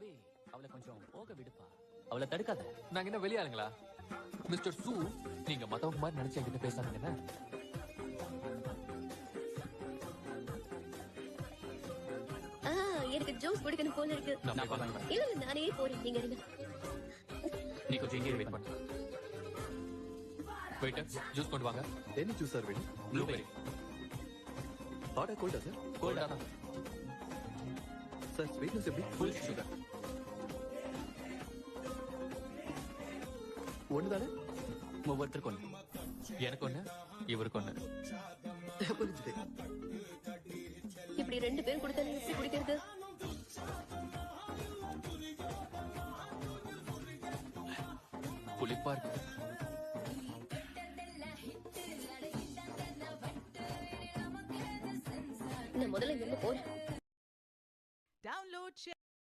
தம்பி அவளை கொஞ்சம் போக விடுப்பா, அவளை தடுக்காத. நாங்க என்ன வெளியாளுங்களா? மிஸ்டர் சூ, நீங்க மத்தவங்க மாதிரி நினைச்சு என்கிட்ட பேசாதீங்க. எனக்கு ஜூஸ் குடிக்கணும் போல இருக்கு. இல்ல நானே போறேன், நீங்க இருங்க. நீ கொஞ்சம் இங்கே வெயிட் பண்ணு. வெயிட்டர், ஜூஸ் கொண்டு வாங்க. என்ன ஜூஸ் சார் வேணும்? ப்ளூபெரி. ஹாட்டா கோல்டா சார்? கோல்டா தான் சார். ஸ்வீட்னஸ் எப்படி? Full sugar. ஒண்ணுதானே? ஒவ்வொருத்தருக்கு ஒண்ணு. எனக்கு ஒண்ணு, இவருக்கு ஒண்ணு. புரிஞ்சுது. இப்படி 2 பேரும் கொடுத்தா எப்படி குடிக்கிறது? புளிப்பா இருக்கு. நான் முதல்ல இங்க போறேன்.